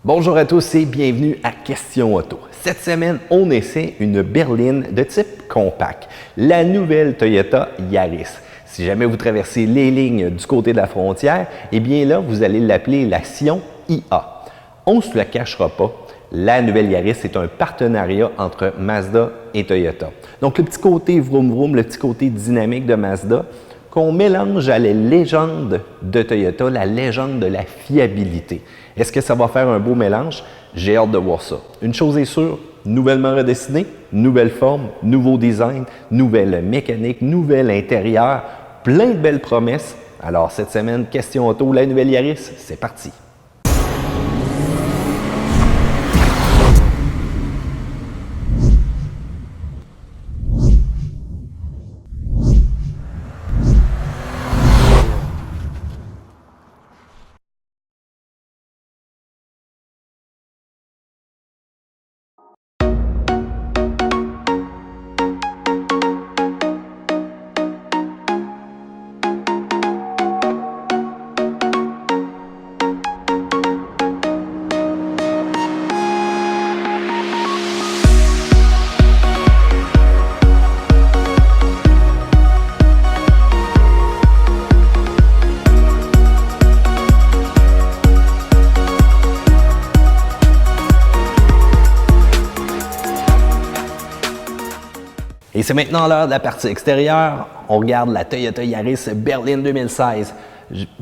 Bonjour à tous et bienvenue à Question Auto. Cette semaine, on essaie une berline de type compact, la nouvelle Toyota Yaris. Si jamais vous traversez les lignes du côté de la frontière, eh bien là, vous allez l'appeler la Sion IA. On ne se la cachera pas, la nouvelle Yaris est un partenariat entre Mazda et Toyota. Donc le petit côté vroom vroom, le petit côté dynamique de Mazda, qu'on mélange à la légende de Toyota, la légende de la fiabilité. Est-ce que ça va faire un beau mélange? J'ai hâte de voir ça. Une chose est sûre, nouvellement redessinée, nouvelle forme, nouveau design, nouvelle mécanique, nouvel intérieur, plein de belles promesses. Alors cette semaine, Question Auto, la nouvelle Yaris, c'est parti! Et c'est maintenant l'heure de la partie extérieure. On regarde la Toyota Yaris Berline 2016.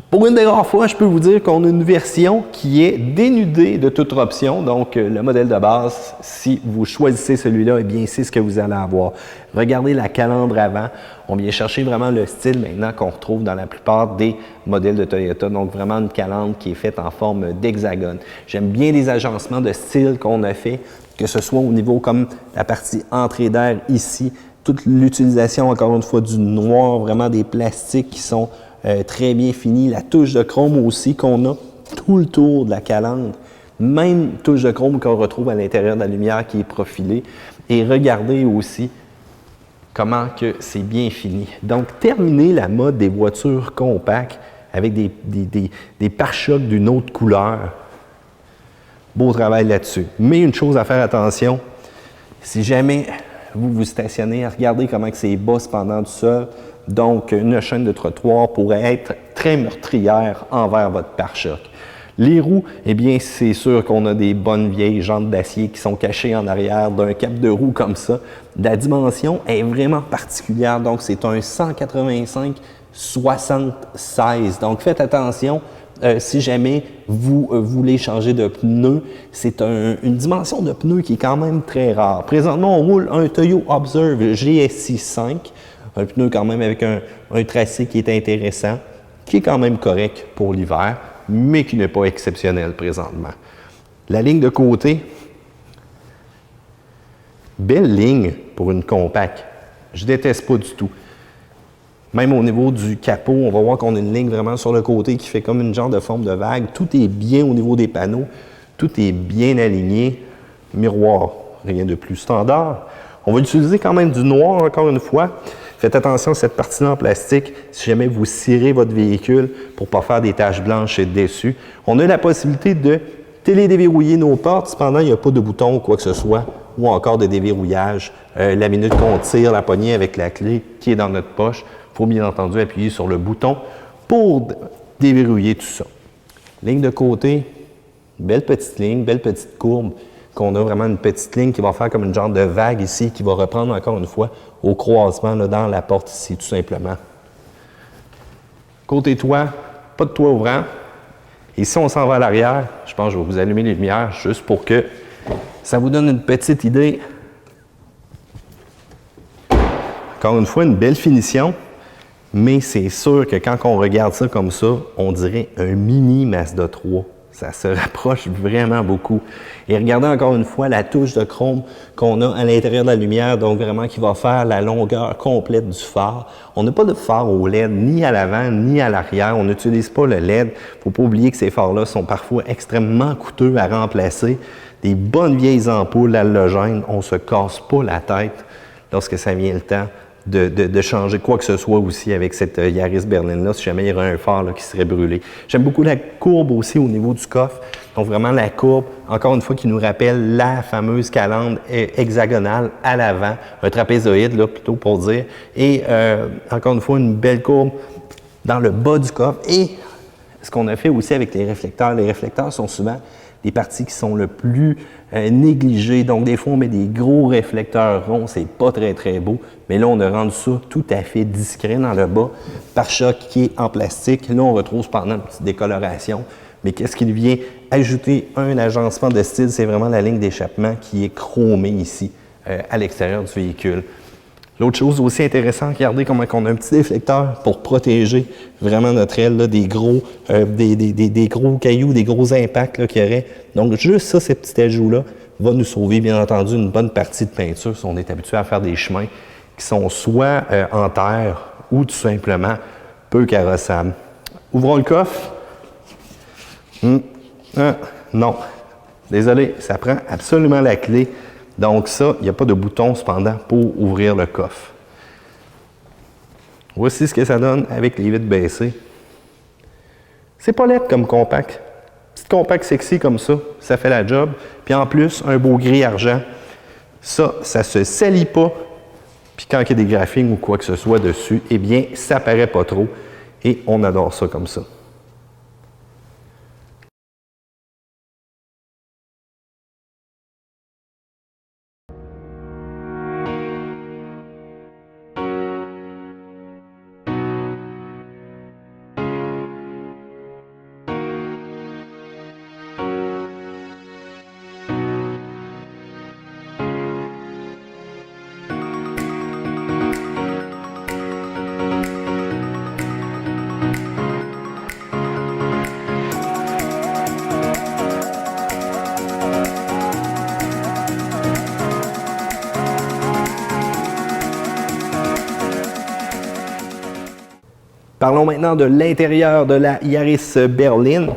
Pour une des rares fois, je peux vous dire qu'on a une version qui est dénudée de toute option. Donc, le modèle de base, si vous choisissez celui-là, eh bien, c'est ce que vous allez avoir. Regardez la calandre avant. On vient chercher vraiment le style maintenant qu'on retrouve dans la plupart des modèles de Toyota. Donc, vraiment une calandre qui est faite en forme d'hexagone. J'aime bien les agencements de style qu'on a fait, que ce soit au niveau comme la partie entrée d'air ici, toute l'utilisation, encore une fois, du noir, vraiment des plastiques qui sont très bien finis, la touche de chrome aussi qu'on a tout le tour de la calandre, même touche de chrome qu'on retrouve à l'intérieur de la lumière qui est profilée. Et regardez aussi comment que c'est bien fini. Donc, terminer la mode des voitures compactes avec des pare-chocs d'une autre couleur. Beau travail là-dessus. Mais une chose à faire attention, si jamais vous vous stationnez, regardez comment c'est bas cependant du sol. Donc, une chaîne de trottoir pourrait être très meurtrière envers votre pare-choc. Les roues, eh bien, c'est sûr qu'on a des bonnes vieilles jantes d'acier qui sont cachées en arrière d'un cap de roue comme ça. La dimension est vraiment particulière, donc c'est un 185/76. Donc, faites attention. Si jamais vous voulez changer de pneu, c'est une dimension de pneu qui est quand même très rare. Présentement, on roule un Toyo Observe GSI 5, un pneu quand même avec un tracé qui est intéressant, qui est quand même correct pour l'hiver, mais qui n'est pas exceptionnel présentement. La ligne de côté, belle ligne pour une compacte. Je ne déteste pas du tout. Même au niveau du capot, on va voir qu'on a une ligne vraiment sur le côté qui fait comme une genre de forme de vague. Tout est bien au niveau des panneaux. Tout est bien aligné. Miroir, rien de plus standard. On va utiliser quand même du noir encore une fois. Faites attention à cette partie-là en plastique si jamais vous cirez votre véhicule pour ne pas faire des taches blanches et dessus. On a la possibilité de télédéverrouiller nos portes. Cependant, il n'y a pas de bouton ou quoi que ce soit, ou encore de déverrouillage. La minute qu'on tire la poignée avec la clé qui est dans notre poche, il faut bien entendu appuyer sur le bouton pour déverrouiller tout ça. Ligne de côté, belle petite ligne, belle petite courbe, qu'on a vraiment une petite ligne qui va faire comme une genre de vague ici, qui va reprendre encore une fois au croisement là, dans la porte ici, tout simplement. Côté toit, pas de toit ouvrant. Et si on s'en va à l'arrière, je pense que je vais vous allumer les lumières juste pour que ça vous donne une petite idée. Encore une fois, une belle finition. Mais c'est sûr que quand on regarde ça comme ça, on dirait un mini Mazda 3. Ça se rapproche vraiment beaucoup. Et regardez encore une fois la touche de chrome qu'on a à l'intérieur de la lumière, donc vraiment qui va faire la longueur complète du phare. On n'a pas de phare au LED ni à l'avant ni à l'arrière. On n'utilise pas le LED. Il ne faut pas oublier que ces phares-là sont parfois extrêmement coûteux à remplacer. Des bonnes vieilles ampoules halogènes, on ne se casse pas la tête lorsque ça vient le temps de changer quoi que ce soit aussi avec cette Yaris Berline-là, si jamais il y aurait un phare là, qui serait brûlé. J'aime beaucoup la courbe aussi au niveau du coffre. Donc vraiment la courbe, encore une fois, qui nous rappelle la fameuse calandre hexagonale à l'avant, un trapézoïde là, plutôt pour dire. Et encore une fois, une belle courbe dans le bas du coffre. Et ce qu'on a fait aussi avec les réflecteurs sont souvent les parties qui sont le plus négligées. Donc, des fois, on met des gros réflecteurs ronds, c'est pas très, très beau. Mais là, on a rendu ça tout à fait discret dans le bas. Pare-choc qui est en plastique. Là, on retrouve cependant une petite décoloration. Mais qu'est-ce qui vient ajouter un agencement de style? C'est vraiment la ligne d'échappement qui est chromée ici, à l'extérieur du véhicule. L'autre chose aussi intéressante, regardez comment on a un petit déflecteur pour protéger vraiment notre aile là, des gros cailloux, des gros impacts qu'il y aurait. Donc, juste ça, ces petits ajouts-là, va nous sauver, bien entendu, une bonne partie de peinture si on est habitué à faire des chemins qui sont soit en terre ou tout simplement peu carrossables. Ouvrons le coffre. Non. Désolé, ça prend absolument la clé. Donc ça, il n'y a pas de bouton cependant pour ouvrir le coffre. Voici ce que ça donne avec les vitres baissées. C'est pas laid comme compact. Petit compact sexy comme ça fait la job. Puis en plus, un beau gris argent. Ça se salit pas. Puis quand il y a des graphiques ou quoi que ce soit dessus, eh bien, ça paraît pas trop. Et on adore ça comme ça. Parlons maintenant de l'intérieur de la Yaris berline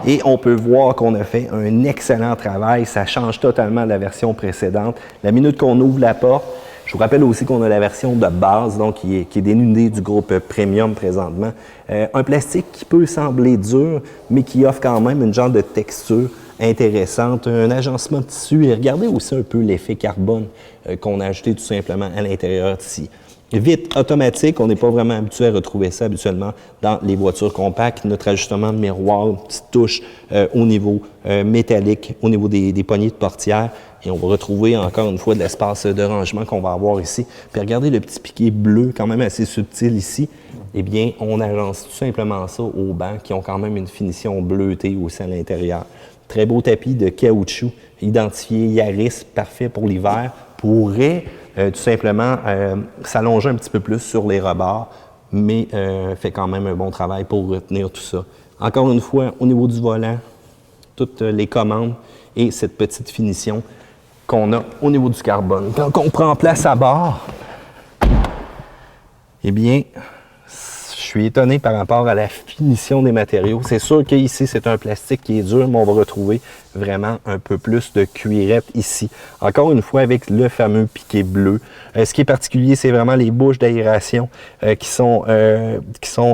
et on peut voir qu'on a fait un excellent travail. Ça change totalement de la version précédente. La minute qu'on ouvre la porte, je vous rappelle aussi qu'on a la version de base, donc qui est dénudée du groupe Premium présentement. Un plastique qui peut sembler dur, mais qui offre quand même une genre de texture intéressante, un agencement de tissu. Et regardez aussi un peu l'effet carbone qu'on a ajouté tout simplement à l'intérieur d'ici. Vitre automatique, on n'est pas vraiment habitué à retrouver ça habituellement dans les voitures compactes. Notre ajustement de miroir, une petite touche au niveau métallique, au niveau des poignées de portière. Et on va retrouver encore une fois de l'espace de rangement qu'on va avoir ici. Puis regardez le petit piqué bleu, quand même assez subtil ici. Eh bien, on agence tout simplement ça aux bancs qui ont quand même une finition bleutée aussi à l'intérieur. Très beau tapis de caoutchouc, identifié Yaris, parfait pour l'hiver. Pourrait tout simplement s'allonger un petit peu plus sur les rebords, mais fait quand même un bon travail pour retenir tout ça. Encore une fois, au niveau du volant, toutes les commandes et cette petite finition qu'on a au niveau du carbone. Quand on prend place à bord, eh bien, je suis étonné par rapport à la finition des matériaux. C'est sûr qu'ici, c'est un plastique qui est dur, mais on va retrouver vraiment un peu plus de cuirette ici. Encore une fois, avec le fameux piqué bleu. Ce qui est particulier, c'est vraiment les bouches d'aération qui sont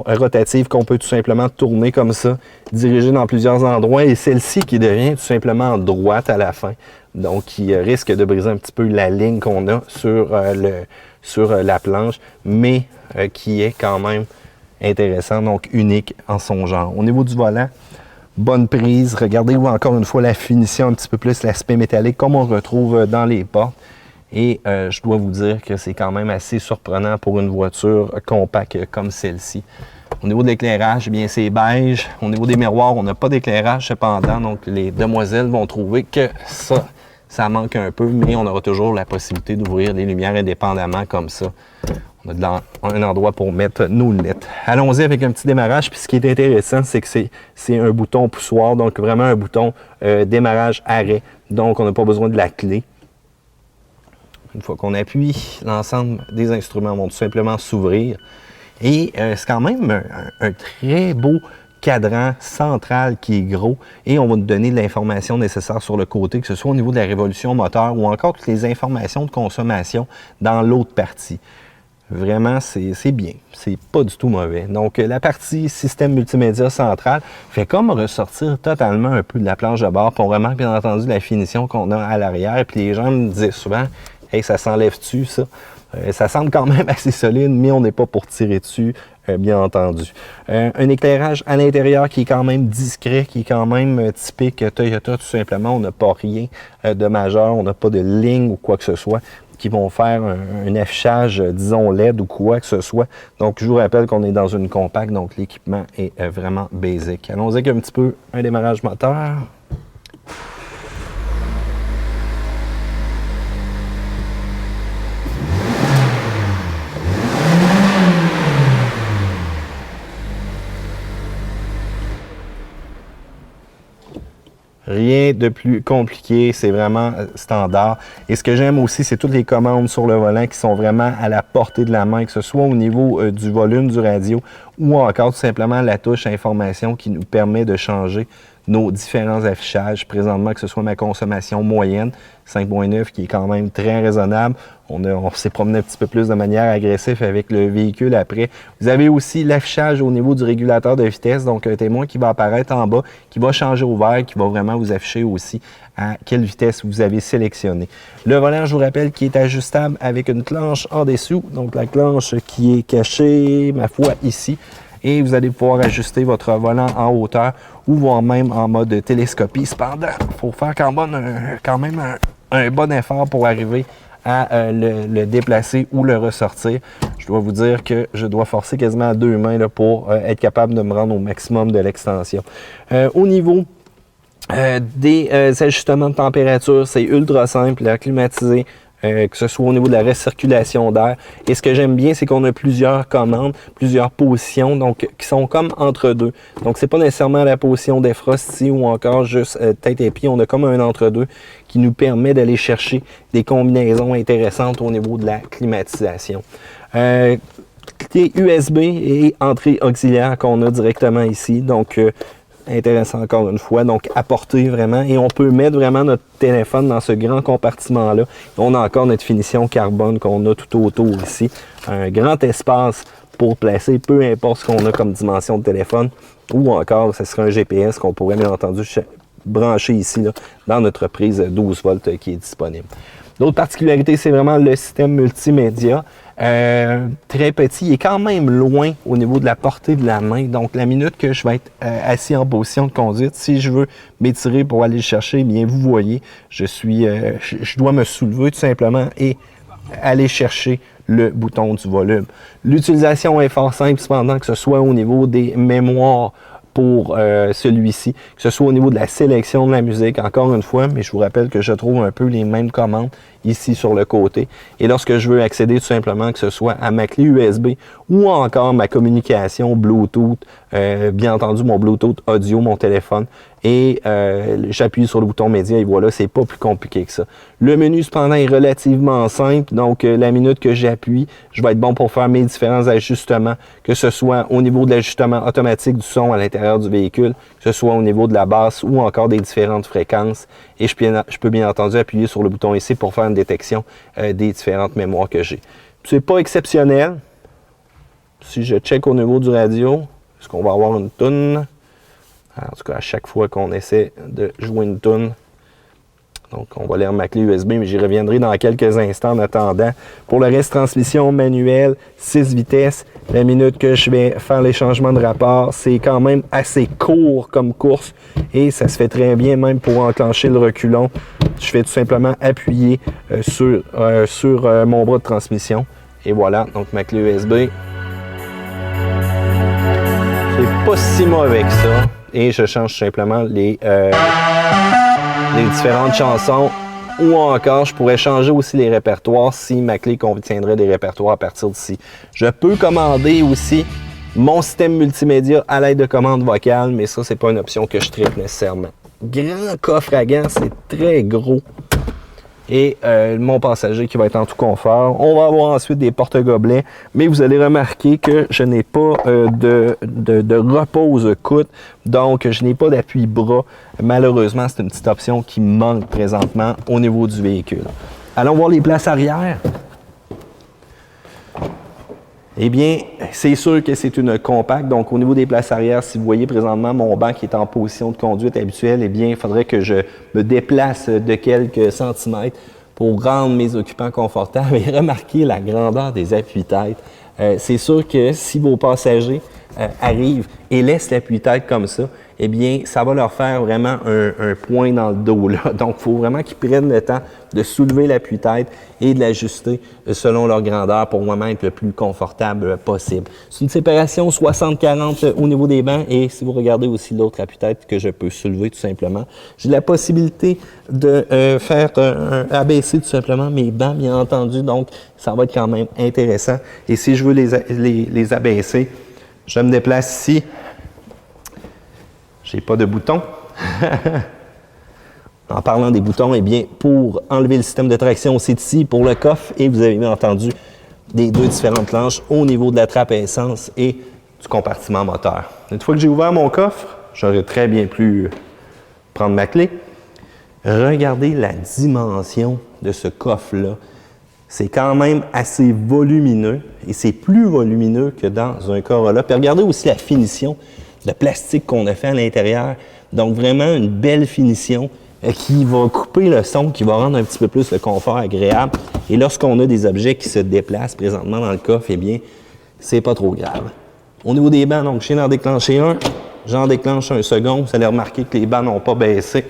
rotatives, qu'on peut tout simplement tourner comme ça, diriger dans plusieurs endroits, et celle-ci qui devient tout simplement droite à la fin. Donc, qui risque de briser un petit peu la ligne qu'on a sur la planche, mais qui est quand même intéressant, donc unique en son genre. Au niveau du volant, bonne prise. Regardez encore une fois la finition, un petit peu plus l'aspect métallique, comme on retrouve dans les portes. Et je dois vous dire que c'est quand même assez surprenant pour une voiture compacte comme celle-ci. Au niveau de l'éclairage, eh bien c'est beige. Au niveau des miroirs, on n'a pas d'éclairage cependant, donc les demoiselles vont trouver que ça manque un peu, mais on aura toujours la possibilité d'ouvrir les lumières indépendamment comme ça. On a un endroit pour mettre nos lunettes. Allons-y avec un petit démarrage. Puis ce qui est intéressant, c'est que c'est un bouton poussoir, donc vraiment un bouton démarrage-arrêt. Donc, on n'a pas besoin de la clé. Une fois qu'on appuie, l'ensemble des instruments vont tout simplement s'ouvrir. Et c'est quand même un très beau cadran central qui est gros, et on va nous donner de l'information nécessaire sur le côté, que ce soit au niveau de la révolution moteur ou encore toutes les informations de consommation dans l'autre partie. Vraiment, c'est bien. C'est pas du tout mauvais. Donc, la partie système multimédia central fait comme ressortir totalement un peu de la planche de bord. Puis on remarque bien entendu la finition qu'on a à l'arrière. Puis les gens me disaient souvent, « Hey, ça s'enlève-tu, ça? » Ça semble quand même assez solide, mais on n'est pas pour tirer dessus, bien entendu. Un éclairage à l'intérieur qui est quand même discret, qui est quand même typique Toyota, tout simplement. On n'a pas rien de majeur, on n'a pas de ligne ou quoi que ce soit qui vont faire un affichage, disons, LED ou quoi que ce soit. Donc, je vous rappelle qu'on est dans une compacte, donc l'équipement est vraiment basic. Allons-y avec un petit peu un démarrage moteur. Rien de plus compliqué, c'est vraiment standard. Et ce que j'aime aussi, c'est toutes les commandes sur le volant qui sont vraiment à la portée de la main, que ce soit au niveau du volume du radio ou encore tout simplement la touche information qui nous permet de changer nos différents affichages. Présentement, que ce soit ma consommation moyenne, 5.9, qui est quand même très raisonnable. On s'est promené un petit peu plus de manière agressive avec le véhicule après. Vous avez aussi l'affichage au niveau du régulateur de vitesse, donc un témoin qui va apparaître en bas, qui va changer au vert, qui va vraiment vous afficher aussi à quelle vitesse vous avez sélectionné. Le volant, je vous rappelle, qui est ajustable avec une planche en dessous, donc la planche qui est cachée, ma foi, ici. Et vous allez pouvoir ajuster votre volant en hauteur ou voire même en mode télescopie. Cependant, il faut faire quand même un bon effort pour arriver à le déplacer ou le ressortir. Je dois vous dire que je dois forcer quasiment à 2 mains là, pour être capable de me rendre au maximum de l'extension. Au niveau des ajustements de température, c'est ultra simple, l'air climatisé, que ce soit au niveau de la recirculation d'air. Et ce que j'aime bien, c'est qu'on a plusieurs commandes, plusieurs positions, donc qui sont comme entre deux. Donc, c'est pas nécessairement la position défrost ici ou encore juste tête et pied. On a comme un entre-deux qui nous permet d'aller chercher des combinaisons intéressantes au niveau de la climatisation. Clé USB et entrée auxiliaire qu'on a directement ici. Donc, intéressant encore une fois, donc à portée vraiment, et on peut mettre vraiment notre téléphone dans ce grand compartiment là. On a encore notre finition carbone qu'on a tout autour ici, un grand espace pour placer peu importe ce qu'on a comme dimension de téléphone, ou encore ce serait un GPS qu'on pourrait bien entendu brancher ici là, dans notre prise 12 volts qui est disponible. L'autre particularité, c'est vraiment le système multimédia. Très petit, il est quand même loin au niveau de la portée de la main. Donc, la minute que je vais être assis en position de conduite, si je veux m'étirer pour aller le chercher, bien, vous voyez, je dois me soulever tout simplement et aller chercher le bouton du volume. L'utilisation est fort simple, cependant, que ce soit au niveau des mémoires pour celui-ci, que ce soit au niveau de la sélection de la musique, encore une fois, mais je vous rappelle que je trouve un peu les mêmes commandes ici sur le côté. Et lorsque je veux accéder tout simplement, que ce soit à ma clé USB ou encore ma communication Bluetooth, bien entendu mon Bluetooth audio, mon téléphone, et j'appuie sur le bouton média et voilà, c'est pas plus compliqué que ça. Le menu cependant est relativement simple, donc la minute que j'appuie, je vais être bon pour faire mes différents ajustements, que ce soit au niveau de l'ajustement automatique du son à l'intérieur du véhicule, que ce soit au niveau de la basse ou encore des différentes fréquences. Et je peux bien entendu appuyer sur le bouton ici pour faire une détection des différentes mémoires que j'ai. C'est pas exceptionnel. Si je check au niveau du radio, est-ce qu'on va avoir une toune? En tout cas, à chaque fois qu'on essaie de jouer une toune, donc on va lire ma clé USB, mais j'y reviendrai dans quelques instants en attendant. Pour le reste, transmission manuelle, 6 vitesses. La minute que je vais faire les changements de rapport, c'est quand même assez court comme course et ça se fait très bien même pour enclencher le reculon. Je fais tout simplement appuyer sur mon bras de transmission et voilà, donc ma clé USB. C'est pas si mauvais que ça et je change simplement les différentes chansons ou encore je pourrais changer aussi les répertoires si ma clé contiendrait des répertoires à partir d'ici. Je peux commander aussi mon système multimédia à l'aide de commandes vocales, mais ça, c'est pas une option que je traite nécessairement. Grand coffre à gants, c'est très gros. Et mon passager qui va être en tout confort. On va avoir ensuite des porte-gobelets, mais vous allez remarquer que je n'ai pas de repose-coude, donc je n'ai pas d'appui-bras. Malheureusement, c'est une petite option qui manque présentement au niveau du véhicule. Allons voir les places arrière. eh bien, c'est sûr que c'est une compacte. Donc, au niveau des places arrière, si vous voyez présentement mon banc qui est en position de conduite habituelle, eh bien, il faudrait que je me déplace de quelques centimètres pour rendre mes occupants confortables et remarquer la grandeur des appuis-têtes. C'est sûr que si vos passagers arrivent et laissent l'appui-tête comme ça, eh bien, ça va leur faire vraiment un point dans le dos, là. Donc, il faut vraiment qu'ils prennent le temps de soulever l'appui-tête et de l'ajuster selon leur grandeur pour vraiment être le plus confortable possible. C'est une séparation 60-40 au niveau des bancs et si vous regardez aussi l'autre appui-tête que je peux soulever tout simplement, j'ai la possibilité de faire abaisser tout simplement mes bancs, bien entendu. Donc, ça va être quand même intéressant. Et si je veux les abaisser, je me déplace ici. Je n'ai pas de bouton. En parlant des boutons, eh bien, pour enlever le système de traction, c'est ici pour le coffre et vous avez bien entendu les deux différentes planches au niveau de la trappe à essence et du compartiment moteur. Une fois que j'ai ouvert mon coffre, j'aurais très bien pu prendre ma clé. Regardez la dimension de ce coffre-là. C'est quand même assez volumineux et c'est plus volumineux que dans un Corolla. Puis regardez aussi la finition de plastique qu'on a fait à l'intérieur. Donc vraiment une belle finition qui va couper le son, qui va rendre un petit peu plus le confort agréable. Et lorsqu'on a des objets qui se déplacent présentement dans le coffre, eh bien, c'est pas trop grave. Au niveau des bancs, donc je viens d'en déclencher un, j'en déclenche un second. Vous allez remarquer que les bancs n'ont pas baissé.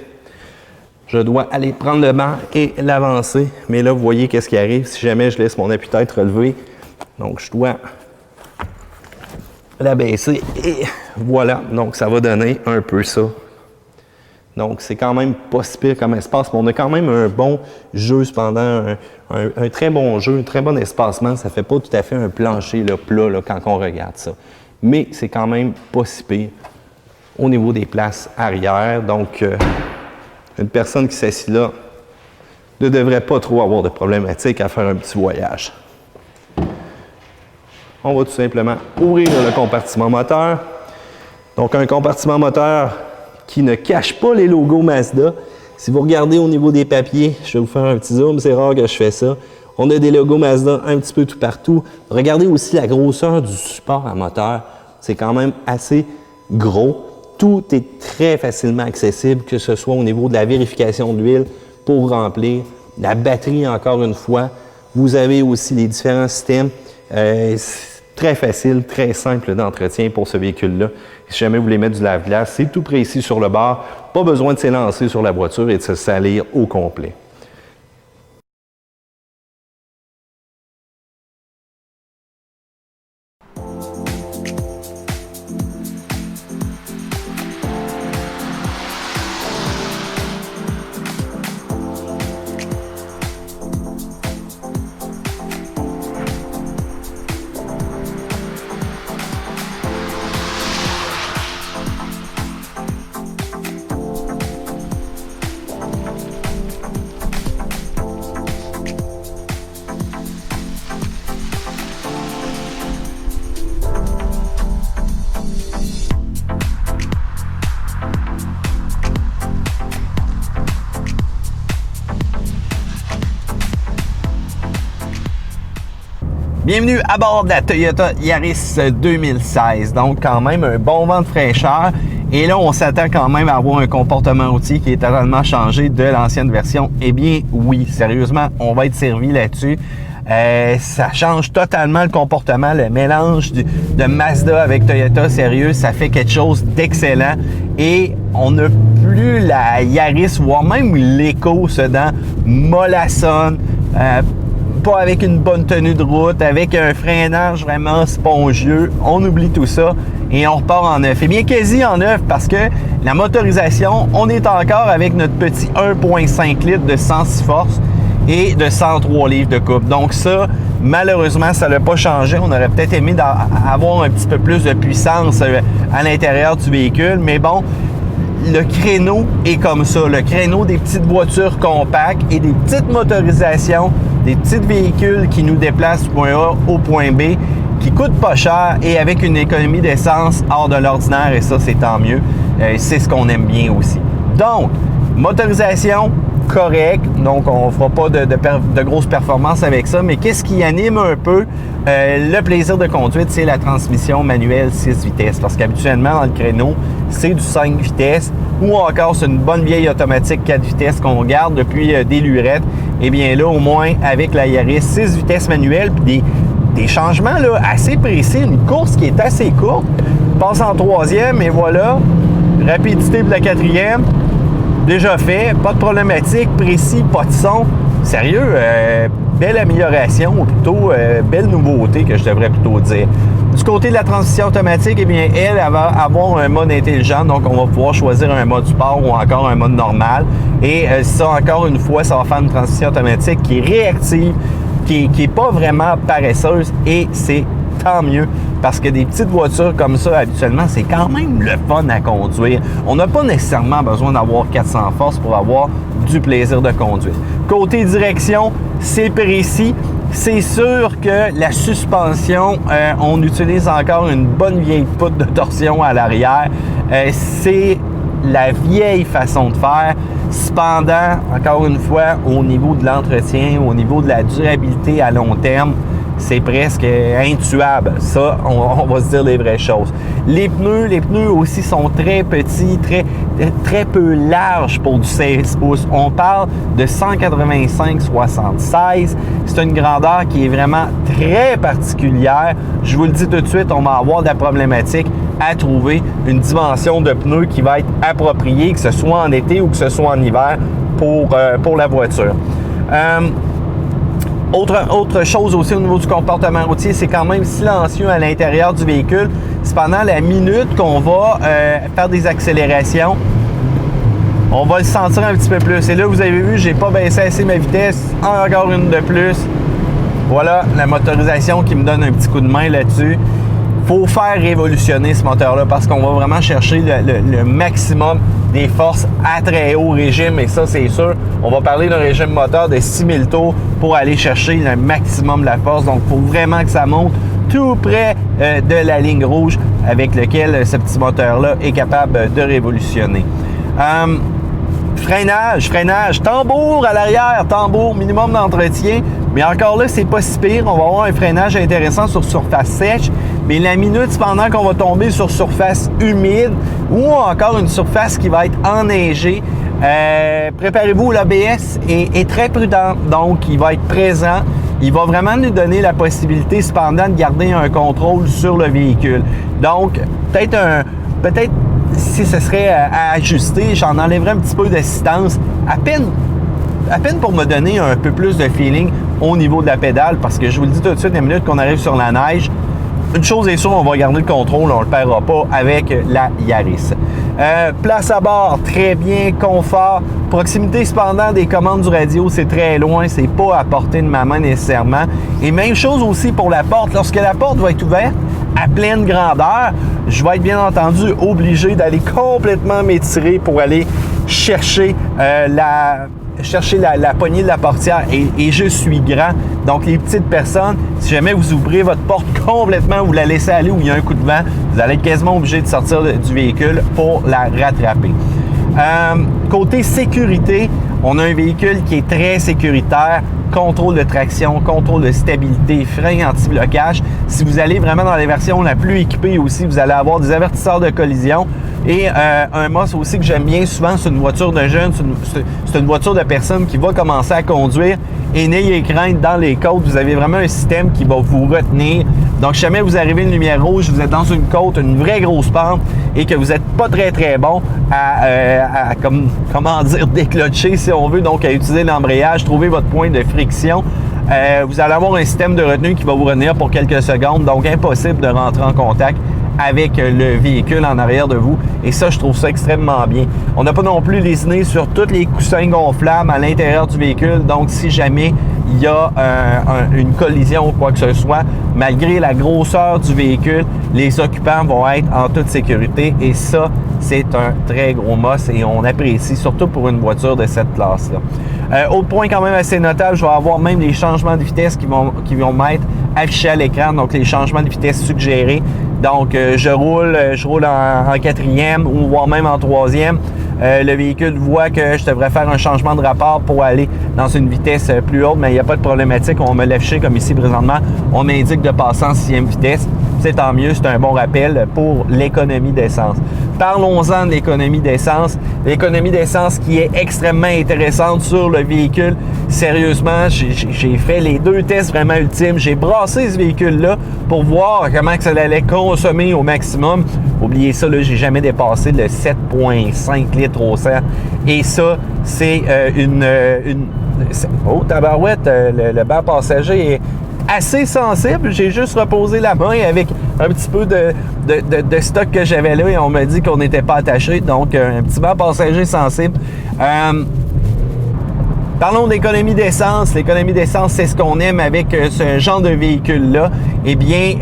Je dois aller prendre le banc et l'avancer. Mais là, vous voyez qu'est-ce qui arrive si jamais je laisse mon appui-tête relevé. Donc, je dois l'abaisser et voilà. Donc, ça va donner un peu ça. Donc, c'est quand même pas si pire comme espace, mais on a quand même un bon jeu cependant, un très bon jeu, un très bon espacement. Ça fait pas tout à fait un plancher là, plat là, quand on regarde ça. Mais c'est quand même pas si pire au niveau des places arrière. Donc, une personne qui s'assit là ne devrait pas trop avoir de problématiques à faire un petit voyage. On va tout simplement ouvrir le compartiment moteur. Donc, un compartiment moteur qui ne cache pas les logos Mazda. Si vous regardez au niveau des papiers, je vais vous faire un petit zoom, c'est rare que je fais ça. On a des logos Mazda un petit peu tout partout. Regardez aussi la grosseur du support à moteur. C'est quand même assez gros. Tout est très facilement accessible, que ce soit au niveau de la vérification de l'huile pour remplir, la batterie encore une fois. Vous avez aussi les différents systèmes. Très facile, très simple d'entretien pour ce véhicule-là. Si jamais vous voulez mettre du lave-glace, c'est tout près ici sur le bord. Pas besoin de s'élancer sur la voiture et de se salir au complet. Bienvenue à bord de la Toyota Yaris 2016. Donc, quand même, un bon vent de fraîcheur. Et là, on s'attend quand même à avoir un comportement routier qui est totalement changé de l'ancienne version. Eh bien, oui, sérieusement, on va être servi là-dessus. Ça change totalement le comportement, le mélange de Mazda avec Toyota, sérieux, ça fait quelque chose d'excellent. Et on n'a plus la Yaris, voire même l'EcoSedan mollassonne, pas avec une bonne tenue de route, avec un freinage vraiment spongieux. On oublie tout ça et on repart en neuf. Eh bien, quasi en neuf parce que la motorisation, on est encore avec notre petit 1.5 litres de 106 forces et de 103 livres de couple. Donc ça, malheureusement, ça n'a pas changé. On aurait peut-être aimé avoir un petit peu plus de puissance à l'intérieur du véhicule, mais bon, le créneau est comme ça. Le créneau des petites voitures compactes et des petites motorisations, des petits véhicules qui nous déplacent du point A au point B, qui coûtent pas cher et avec une économie d'essence hors de l'ordinaire, et ça, c'est tant mieux. C'est ce qu'on aime bien aussi. Donc, motorisation, correct, donc on ne fera pas de grosses performances avec ça, mais qu'est-ce qui anime un peu le plaisir de conduite, c'est la transmission manuelle 6 vitesses, parce qu'habituellement dans le créneau, c'est du 5 vitesses, ou encore c'est une bonne vieille automatique 4 vitesses qu'on garde depuis des lurettes. Et bien là, au moins, avec la Yaris 6 vitesses manuelles, puis des changements là, assez précis, une course qui est assez courte, passe en 3e, et voilà, rapidité pour la 4e, déjà fait, pas de problématique, précis, pas de son. Sérieux, belle amélioration, ou plutôt belle nouveauté que je devrais plutôt dire. Du côté de la transmission automatique, eh bien, elle va avoir un mode intelligent, donc on va pouvoir choisir un mode sport ou encore un mode normal. Et ça, encore une fois, ça va faire une transmission automatique qui est réactive, qui est pas vraiment paresseuse, et c'est tant mieux, parce que des petites voitures comme ça, habituellement, c'est quand même le fun à conduire. On n'a pas nécessairement besoin d'avoir 400 forces pour avoir du plaisir de conduire. Côté direction, c'est précis. C'est sûr que la suspension, on utilise encore une bonne vieille poutre de torsion à l'arrière. C'est la vieille façon de faire. Cependant, encore une fois, au niveau de l'entretien, au niveau de la durabilité à long terme, c'est presque intuable. Ça, on va se dire les vraies choses. Les pneus aussi sont très petits, très peu larges pour du 16 pouces. On parle de 185/76. C'est une grandeur qui est vraiment très particulière. Je vous le dis tout de suite, on va avoir de la problématique à trouver une dimension de pneus qui va être appropriée, que ce soit en été ou que ce soit en hiver pour la voiture. Autre chose aussi au niveau du comportement routier, c'est quand même silencieux à l'intérieur du véhicule. C'est pendant la minute qu'on va faire des accélérations, on va le sentir un petit peu plus. Et là, vous avez vu, j'ai pas baissé assez ma vitesse. Encore une de plus. Voilà la motorisation qui me donne un petit coup de main là-dessus. Faut faire révolutionner ce moteur-là parce qu'on va vraiment chercher le maximum des forces à très haut régime, et ça, c'est sûr. On va parler d'un régime moteur de 6000 tours pour aller chercher le maximum de la force. Donc, il faut vraiment que ça monte tout près de la ligne rouge avec lequel ce petit moteur-là est capable de révolutionner. Freinage, tambour à l'arrière, tambour, minimum d'entretien. Mais encore là, c'est pas si pire. On va avoir un freinage intéressant sur surface sèche. Mais la minute, cependant, qu'on va tomber sur surface humide ou encore une surface qui va être enneigée, préparez-vous, l'ABS est très prudent. Donc, il va être présent. Il va vraiment nous donner la possibilité, cependant, de garder un contrôle sur le véhicule. Donc, peut-être si ce serait à ajuster, j'en enlèverais un petit peu d'assistance, à peine pour me donner un peu plus de feeling au niveau de la pédale, parce que je vous le dis tout de suite, la minute qu'on arrive sur la neige, une chose est sûre, on va garder le contrôle, on ne le perdra pas avec la Yaris. Place à bord, très bien, confort. Proximité cependant des commandes du radio, c'est très loin, c'est pas à portée de ma main nécessairement. Et même chose aussi pour la porte. Lorsque la porte va être ouverte à pleine grandeur, je vais être bien entendu obligé d'aller complètement m'étirer pour aller chercher la poignée de la portière, et je suis grand. Donc, les petites personnes, si jamais vous ouvrez votre porte complètement, vous la laissez aller où il y a un coup de vent, vous allez être quasiment obligé de sortir du véhicule pour la rattraper. Côté sécurité, on a un véhicule qui est très sécuritaire. Contrôle de traction, contrôle de stabilité, frein anti-blocage. Si vous allez vraiment dans les versions la plus équipée aussi, vous allez avoir des avertisseurs de collision. Et un must aussi que j'aime bien souvent, c'est une voiture de jeune, c'est une voiture de personne qui va commencer à conduire. Et n'ayez crainte, dans les côtes, vous avez vraiment un système qui va vous retenir. Donc, si jamais vous arrivez à une lumière rouge, vous êtes dans une côte, une vraie grosse pente, et que vous n'êtes pas très bon à déclocher, si on veut, donc à utiliser l'embrayage, trouver votre point de friction, vous allez avoir un système de retenue qui va vous retenir pour quelques secondes, donc impossible de rentrer en contact avec le véhicule en arrière de vous. Et ça, je trouve ça extrêmement bien. On n'a pas non plus lésiné sur tous les coussins gonflables à l'intérieur du véhicule. Donc, si jamais il y a une collision ou quoi que ce soit, malgré la grosseur du véhicule, les occupants vont être en toute sécurité. Et ça, c'est un très gros must et on apprécie, surtout pour une voiture de cette classe-là. Autre point quand même assez notable, je vais avoir même les changements de vitesse qui vont m'être affichés à l'écran. Donc, les changements de vitesse suggérés. Donc, je roule en quatrième ou voire même en troisième. le véhicule voit que je devrais faire un changement de rapport pour aller dans une vitesse plus haute, mais il n'y a pas de problématique. On me l'affiche comme ici présentement. On m'indique de passer en 6e vitesse. C'est tant mieux, c'est un bon rappel pour l'économie d'essence. Parlons-en de l'économie d'essence. L'économie d'essence qui est extrêmement intéressante sur le véhicule. Sérieusement, j'ai fait les 2 tests vraiment ultimes. J'ai brassé ce véhicule-là pour voir comment que ça allait consommer au maximum. Oubliez ça, là, j'ai jamais dépassé le 7,5 litres au 100. Et ça, c'est oh, tabarouette, le banc passager est assez sensible. J'ai juste reposé la main avec un petit peu de stock que j'avais là et on m'a dit qu'on n'était pas attaché. Donc, un petit banc passager sensible. Parlons d'économie d'essence. L'économie d'essence, c'est ce qu'on aime avec ce genre de véhicule-là. Eh bien,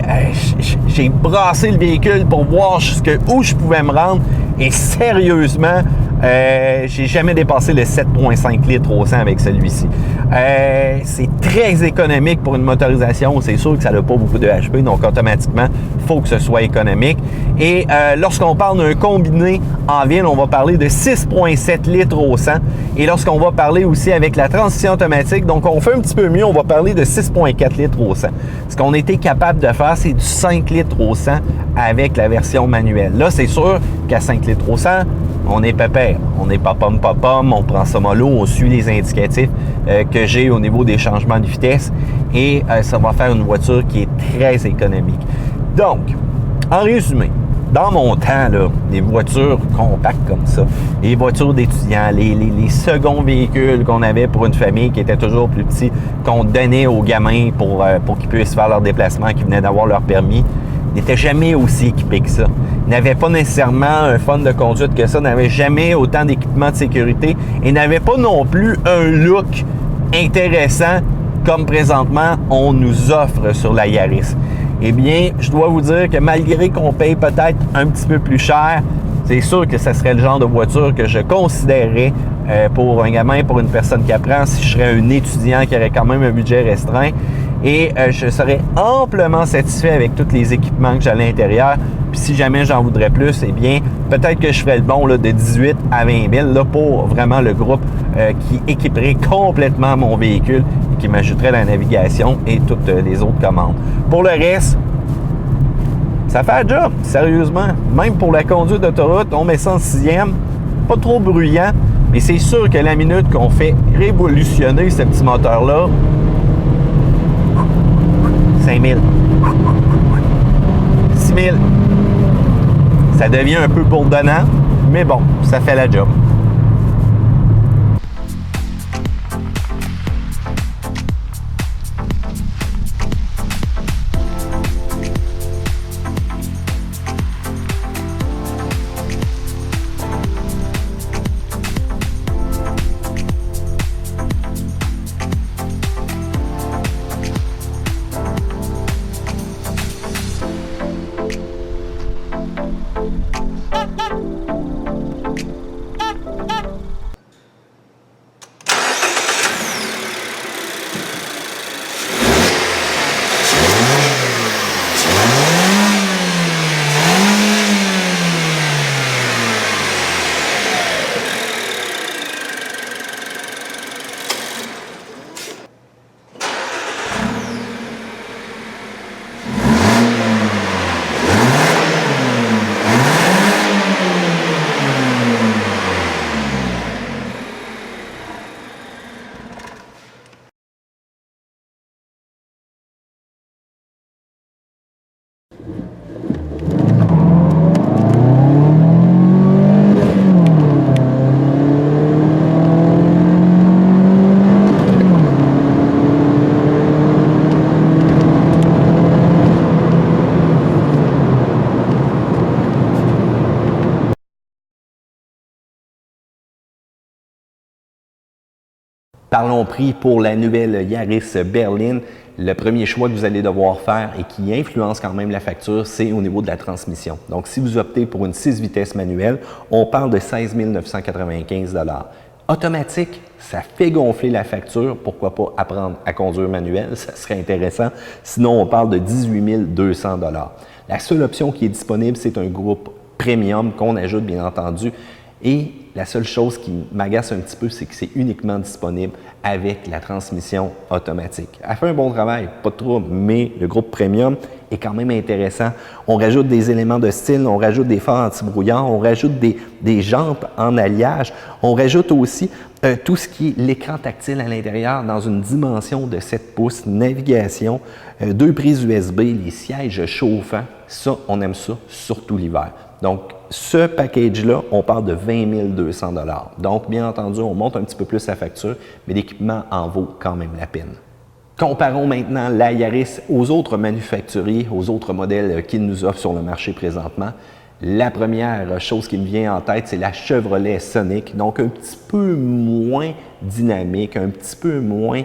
j'ai brassé le véhicule pour voir jusqu'où je pouvais me rendre. Et sérieusement, j'ai jamais dépassé le 7,5 litres au 100 avec celui-ci. C'est très économique pour une motorisation. C'est sûr que ça n'a pas beaucoup de HP, donc automatiquement, il faut que ce soit économique. Et lorsqu'on parle d'un combiné en ville, on va parler de 6,7 litres au 100. Et lorsqu'on va parler aussi avec la transition automatique, donc on fait un petit peu mieux, on va parler de 6,4 litres au 100. Ce qu'on était capable de faire, c'est du 5 litres au 100 avec la version manuelle. Là, c'est sûr qu'à 5 litres au 100, on est pépère. On n'est pas pomme, on prend ça mollo, on suit les indicatifs que j'ai au niveau des changements de vitesse et ça va faire une voiture qui est très économique. Donc, en résumé, dans mon temps, là, des voitures compactes comme ça, les voitures d'étudiants, les seconds véhicules qu'on avait pour une famille qui était toujours plus petit, qu'on donnait aux gamins pour qu'ils puissent faire leur déplacement, qui venaient d'avoir leur permis, n'étaient jamais aussi équipés que ça. Ils n'avaient pas nécessairement un fun de conduite que ça, n'avaient jamais autant d'équipements de sécurité et n'avaient pas non plus un look intéressant comme présentement on nous offre sur la Yaris. Eh bien, je dois vous dire que malgré qu'on paye peut-être un petit peu plus cher, c'est sûr que ce serait le genre de voiture que je considérerais pour un gamin, pour une personne qui apprend, si je serais un étudiant qui aurait quand même un budget restreint. Et je serais amplement satisfait avec tous les équipements que j'ai à l'intérieur. Puis si jamais j'en voudrais plus, eh bien, peut-être que je ferais le bon là, de 18 à 20 000 là, pour vraiment le groupe qui équiperait complètement mon véhicule et qui m'ajouterait la navigation et toutes les autres commandes. Pour le reste, ça fait un job, sérieusement. Même pour la conduite d'autoroute, on met ça en 6e, pas trop bruyant, mais c'est sûr que la minute qu'on fait révolutionner ce petit moteur-là, 5 000, 6 000, ça devient un peu bourdonnant, mais bon, ça fait la job. Parlons prix pour la nouvelle Yaris Berline. Le premier choix que vous allez devoir faire et qui influence quand même la facture, c'est au niveau de la transmission. Donc, si vous optez pour une 6 vitesses manuelle, on parle de 16 995 $. Automatique, ça fait gonfler la facture. Pourquoi pas apprendre à conduire manuel? Ça serait intéressant. Sinon, on parle de 18 200 $. La seule option qui est disponible, c'est un groupe premium qu'on ajoute, bien entendu, Et la seule chose qui m'agace un petit peu, c'est que c'est uniquement disponible avec la transmission automatique. Elle fait un bon travail, pas de trouble, mais le groupe Premium est quand même intéressant. On rajoute des éléments de style, on rajoute des phares anti-brouillard, on rajoute des jantes en alliage, on rajoute aussi tout ce qui est l'écran tactile à l'intérieur dans une dimension de 7 pouces, navigation, 2 prises USB, les sièges chauffants. Ça, on aime ça, surtout l'hiver. Donc, ce package-là, on parle de 20 200 $. Donc, bien entendu, on monte un petit peu plus la facture, mais l'équipement en vaut quand même la peine. Comparons maintenant la Yaris aux autres manufacturiers, aux autres modèles qu'ils nous offrent sur le marché présentement. La première chose qui me vient en tête, c'est la Chevrolet Sonic, donc un petit peu moins dynamique, un petit peu moins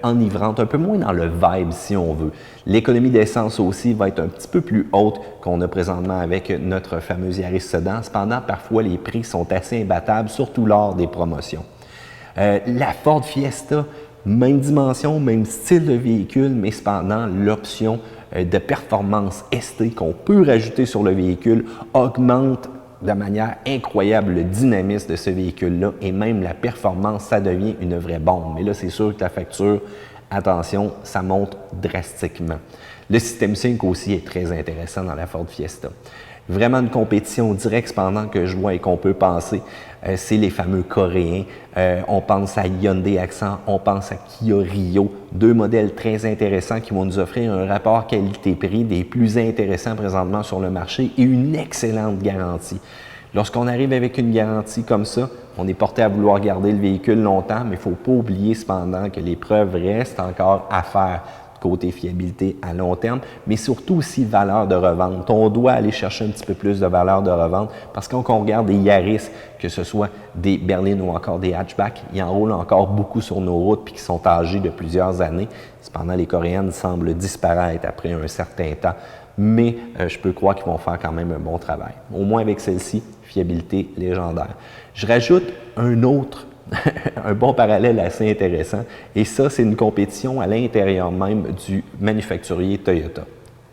enivrante, un peu moins dans le vibe si on veut. L'économie d'essence aussi va être un petit peu plus haute qu'on a présentement avec notre fameuse Yaris Sedan. Cependant, parfois les prix sont assez imbattables, surtout lors des promotions. La Ford Fiesta, même dimension, même style de véhicule, mais cependant l'option de performance ST qu'on peut rajouter sur le véhicule augmente de manière incroyable le dynamisme de ce véhicule-là et même la performance, ça devient une vraie bombe. Mais là, c'est sûr que la facture, attention, ça monte drastiquement. Le système Sync aussi est très intéressant dans la Ford Fiesta. Vraiment une compétition directe cependant que je vois et qu'on peut penser, c'est les fameux Coréens. On pense à Hyundai Accent, on pense à Kia Rio, deux modèles très intéressants qui vont nous offrir un rapport qualité-prix des plus intéressants présentement sur le marché et une excellente garantie. Lorsqu'on arrive avec une garantie comme ça, on est porté à vouloir garder le véhicule longtemps, mais il ne faut pas oublier cependant que les preuves restent encore à faire côté fiabilité à long terme, mais surtout aussi valeur de revente. On doit aller chercher un petit peu plus de valeur de revente parce que quand on regarde des Yaris, que ce soit des berlines ou encore des hatchbacks, ils enroulent encore beaucoup sur nos routes puis qui sont âgés de plusieurs années. Cependant, les Coréennes semblent disparaître après un certain temps, mais je peux croire qu'ils vont faire quand même un bon travail. Au moins avec celle-ci, fiabilité légendaire. Je rajoute un autre un bon parallèle assez intéressant. Et ça, c'est une compétition à l'intérieur même du manufacturier Toyota.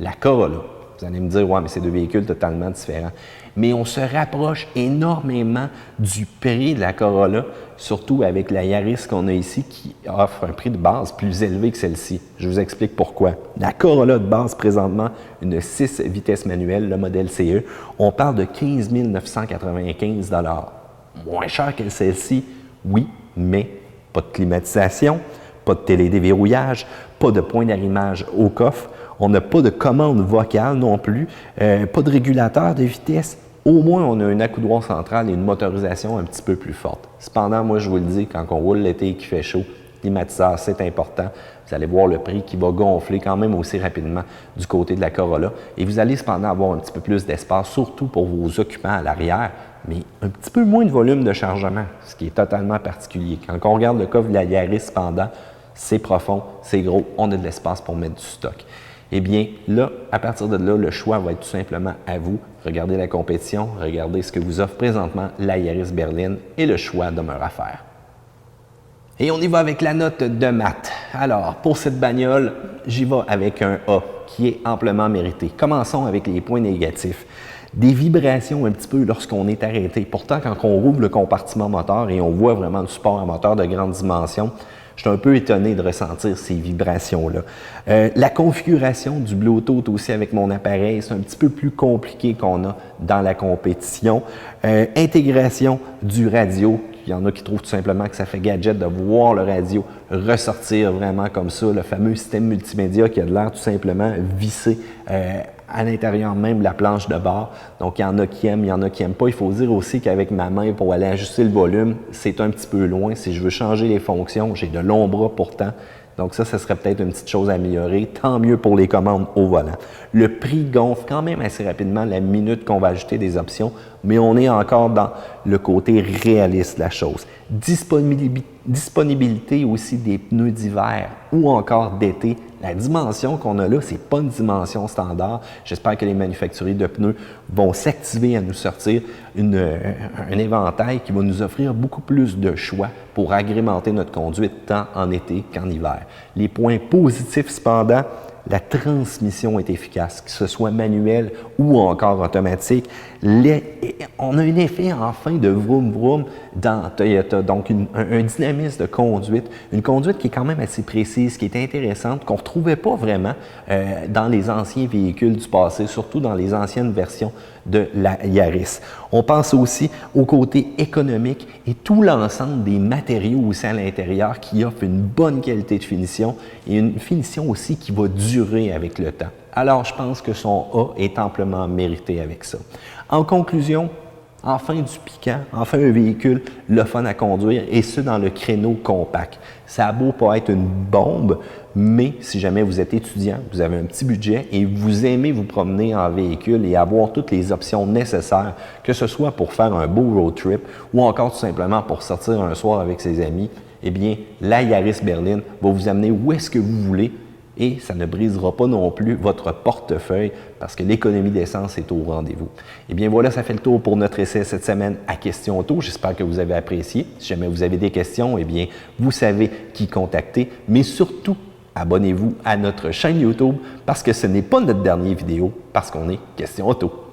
La Corolla. Vous allez me dire, ouais, mais c'est deux véhicules totalement différents. Mais on se rapproche énormément du prix de la Corolla, surtout avec la Yaris qu'on a ici qui offre un prix de base plus élevé que celle-ci. Je vous explique pourquoi. La Corolla de base, présentement, une 6 vitesses manuelle, le modèle CE, on parle de 15 995 $. Moins cher que celle-ci, oui, mais pas de climatisation, pas de télédéverrouillage, pas de point d'arrimage au coffre, on n'a pas de commande vocale non plus, pas de régulateur de vitesse. Au moins, on a un accoudoir central et une motorisation un petit peu plus forte. Cependant, moi, je vous le dis, quand on roule l'été et qu'il fait chaud, climatiseur, c'est important. Vous allez voir le prix qui va gonfler quand même aussi rapidement du côté de la Corolla. Et vous allez cependant avoir un petit peu plus d'espace, surtout pour vos occupants à l'arrière, mais un petit peu moins de volume de chargement, ce qui est totalement particulier. Quand on regarde le coffre de la Yaris cependant, c'est profond, c'est gros, on a de l'espace pour mettre du stock. Eh bien, là, à partir de là, le choix va être tout simplement à vous. Regardez la compétition, regardez ce que vous offre présentement la Yaris berline et le choix demeure à faire. Et on y va avec la note de maths. Alors, pour cette bagnole, j'y vais avec un A qui est amplement mérité. Commençons avec les points négatifs. Des vibrations un petit peu lorsqu'on est arrêté. Pourtant, quand on rouvre le compartiment moteur et on voit vraiment du support à moteur de grande dimension, je suis un peu étonné de ressentir ces vibrations-là. La configuration du Bluetooth aussi avec mon appareil, c'est un petit peu plus compliqué qu'on a dans la compétition. Intégration du radio. Il y en a qui trouvent tout simplement que ça fait gadget de voir le radio ressortir vraiment comme ça, le fameux système multimédia qui a l'air tout simplement vissé à l'intérieur même de la planche de bord. Donc, il y en a qui aiment, il y en a qui n'aiment pas. Il faut dire aussi qu'avec ma main, pour aller ajuster le volume, c'est un petit peu loin. Si je veux changer les fonctions, j'ai de longs bras pourtant. Donc ça serait peut-être une petite chose à améliorer. Tant mieux pour les commandes au volant. Le prix gonfle quand même assez rapidement la minute qu'on va ajouter des options, mais on est encore dans le côté réaliste de la chose. Disponibilité aussi des pneus d'hiver ou encore d'été. La dimension qu'on a là, ce n'est pas une dimension standard. J'espère que les manufacturiers de pneus vont s'activer à nous sortir un éventail qui va nous offrir beaucoup plus de choix pour agrémenter notre conduite tant en été qu'en hiver. Les points positifs cependant, La transmission est efficace, que ce soit manuel ou encore automatique. On a un effet enfin de vroom vroom dans Toyota, donc un dynamisme de conduite, une conduite qui est quand même assez précise, qui est intéressante, qu'on ne retrouvait pas vraiment dans les anciens véhicules du passé, surtout dans les anciennes versions de la Yaris. On pense aussi au côté économique et tout l'ensemble des matériaux aussi à l'intérieur qui offrent une bonne qualité de finition et une finition aussi qui va durer avec le temps. Alors, je pense que son A est amplement mérité avec ça. En conclusion, enfin du piquant, enfin un véhicule le fun à conduire et ce dans le créneau compact. Ça a beau pas être une bombe, mais si jamais vous êtes étudiant, vous avez un petit budget et vous aimez vous promener en véhicule et avoir toutes les options nécessaires, que ce soit pour faire un beau road trip ou encore tout simplement pour sortir un soir avec ses amis, eh bien, la Yaris Berlin va vous amener où est-ce que vous voulez et ça ne brisera pas non plus votre portefeuille parce que l'économie d'essence est au rendez-vous. Eh bien voilà, ça fait le tour pour notre essai cette semaine à Question Auto. J'espère que vous avez apprécié. Si jamais vous avez des questions, eh bien, vous savez qui contacter, mais surtout, abonnez-vous à notre chaîne YouTube parce que ce n'est pas notre dernière vidéo, parce qu'on est Question Auto.